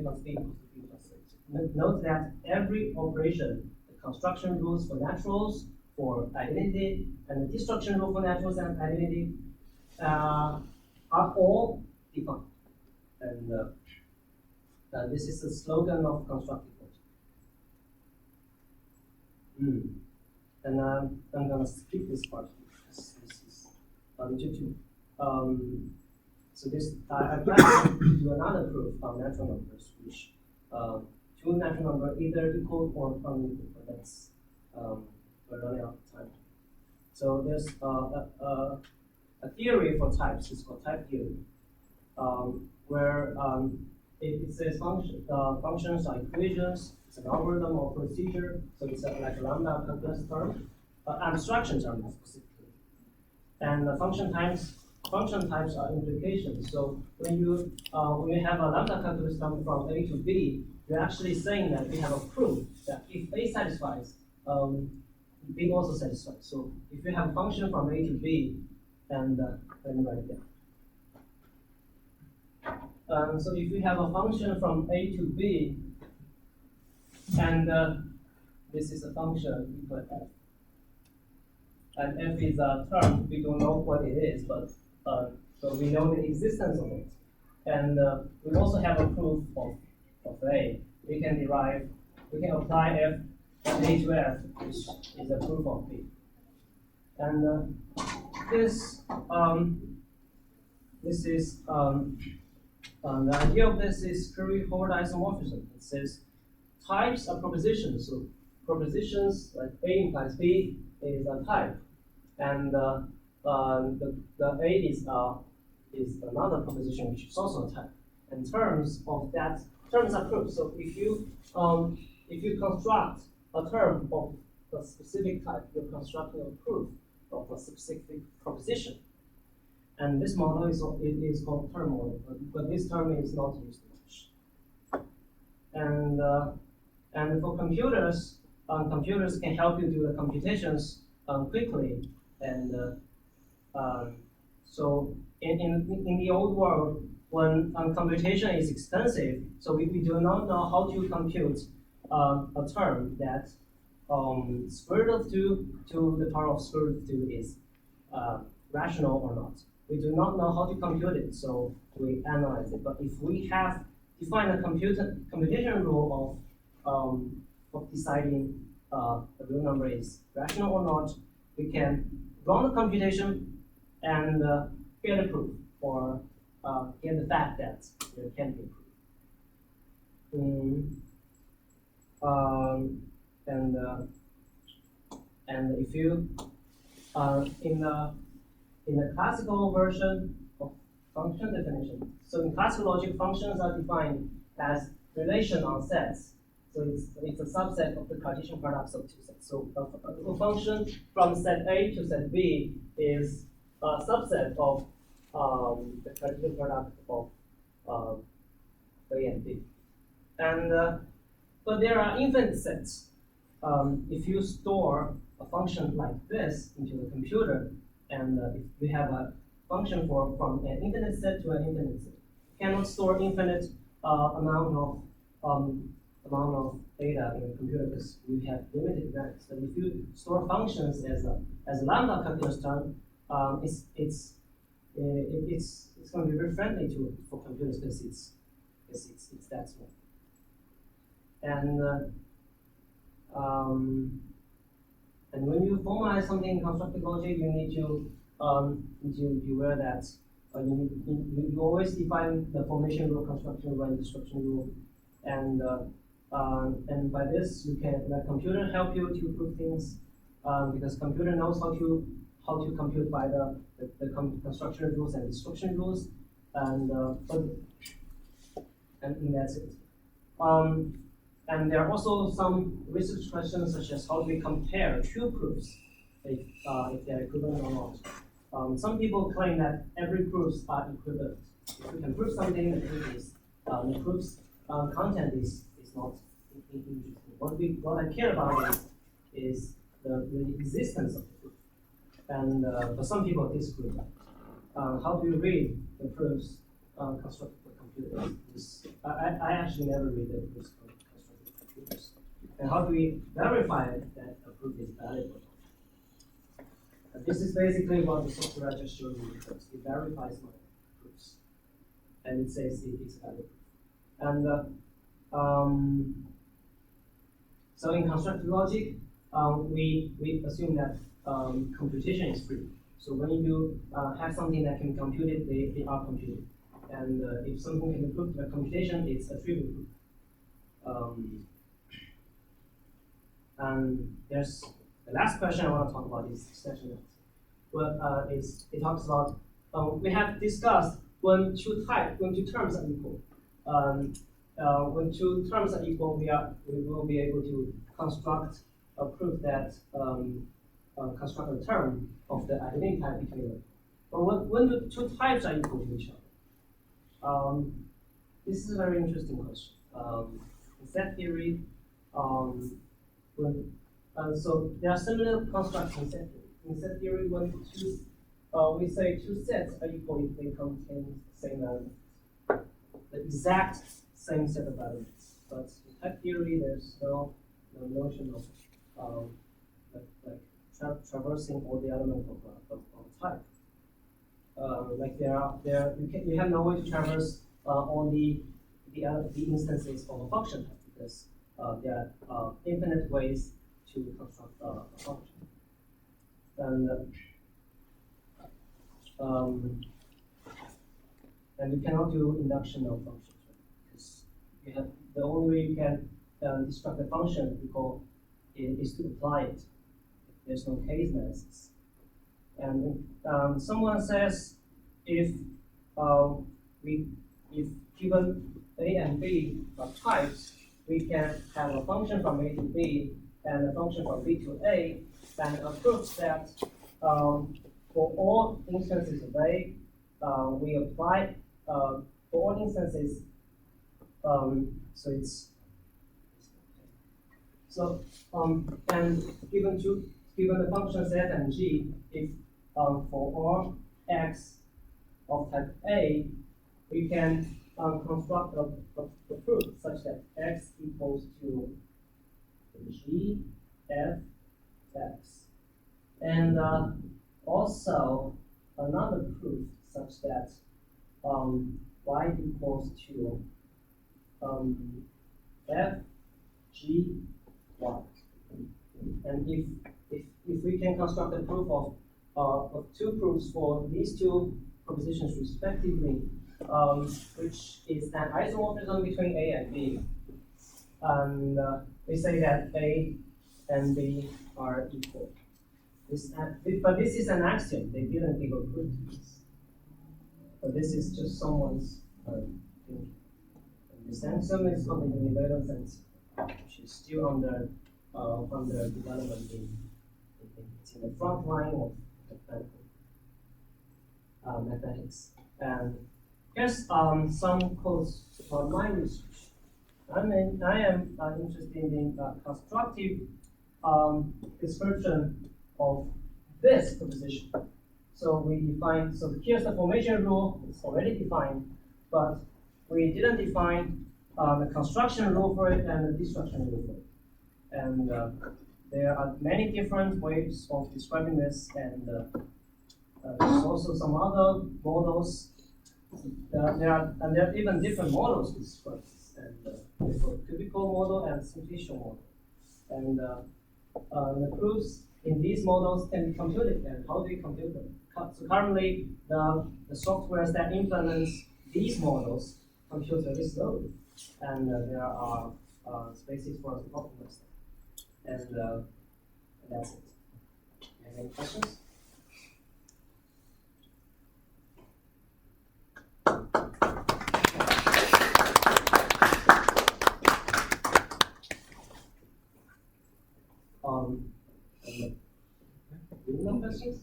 plus b equals to b plus c. Note that every operation, the construction rules for naturals, for identity, and the destruction rule for naturals and identity are all defined. And this is the slogan of constructive logic. And I'm going to skip this part because this is too. So this I plan to do another proof of natural numbers, which two natural numbers either equal or unequal. But that's we're running out of time. So there's a theory for types. It's called type theory, where it says functions are equations. It's an algorithm or procedure. So it's like a lambda calculus term. Abstractions are more specifically, and the function types are implications. So when you have a lambda calculus term from A to B, you're actually saying that we have a proof that if A satisfies, B also satisfies. So if you have a function from A to B, And let me write it down. So if we have a function from a to b, and this is a function equal to f, and f is a term, we don't know what it is, but so we know the existence of it. And we also have a proof of a. We can apply f from a to f, which is a proof of b. And this is the idea of this is Curry-Howard isomorphism. It says types are propositions. So propositions like A implies B is a type, and the A is another proposition which is also a type. And terms of that terms are proofs. So if you construct a term of a specific type, you're constructing a proof of a specific proposition. And this model is called term model, but this term is not used much. And for computers, computers can help you do the computations quickly. And so in the old world, when computation is expensive, so we do not know how to compute a term that square root of 2 to the power of square root of 2 is rational or not. We do not know how to compute it, so we analyze it. But if we have defined a computation rule of deciding a real number is rational or not, we can run the computation and get a proof, or get the fact that there can be a proof. And if you in the classical version of function definition, so in classical logic, functions are defined as relation on sets. So it's a subset of the Cartesian products of two sets. So a function from set A to set B is a subset of the Cartesian product of A and B. And but there are infinite sets. If you store a function like this into the computer, and if we have a function from an infinite set to an infinite set, you cannot store infinite amount of data in the computer because we have limited ranks. But if you store functions as a lambda calculus term, it's going to be very friendly for computers because it's that small. And when you formalize something in constructive logic, you need to be aware that you always define the formation rule, construction rule, and destruction rule, and by this you can let computer help you to prove things because computer knows how to compute by the construction rules and destruction rules, and in that sense. And there are also some research questions such as how do we compare two proofs if they're equivalent or not. Some people claim that every proofs are equivalent. If we can prove something, the proof's content is not interesting. What I care about is the existence of the proof. And but some people disagree. How do you read the proofs constructed for computers? I actually never read the proofs. And how do we verify that a proof is valid or not? And this is basically what the software I just showed you. It verifies my proofs, and it says it is valid. And so in constructive logic, we assume that computation is free. So when you have something that can be computed, they are computed. And if something can be proved by computation, it's a trivial proof. And there's the last question I want to talk about is extension. Well, it talks about we have discussed when two terms are equal. When two terms are equal, we will be able to construct a proof that construct a term of the identity type between them. But when the two types are equal to each other, this is a very interesting question. In set theory, so there are similar constructs in set theory. In set theory, when we say two sets are equal if they contain the same elements, the exact same set of elements. But in type theory, there's no notion of traversing all the elements of type. Like you have no way to traverse all the instances of a function type because there are infinite ways to construct a function. And you cannot do induction of functions, right? Because you have the only way you can construct a function is to apply it. There's no case analysis. And someone says if given A and B are types, we can have a function from A to B and a function from B to A, and a proof that for all instances of A, we apply for all instances. And given the functions f and g, if for all x of type A, we can construct the proof such that x equals to g f x, and also another proof such that y equals to f g y. And if we can construct a proof of two proofs for these two propositions respectively, which is an isomorphism between A and B, and we say that A and B are equal. But this is an axiom. They didn't give a proof to this. But this is just someone's thinking. This axiom is called the unilateral sense, which is still under development it's in the front line of mathematics. And here's some quotes from my research. I am interested in the constructive description of this proposition. So here's the formation rule. It's already defined, but we didn't define the construction rule for it and the destruction rule for it. And there are many different ways of describing this, and there's also some other models. There are even different models to describe this, and there's a cubical model and simplicial model. And the proofs in these models can be computed, and how do we compute them? So currently, the software that implements these models compute very slowly, and there are spaces for us to optimize them. And that's it. Any questions? No questions?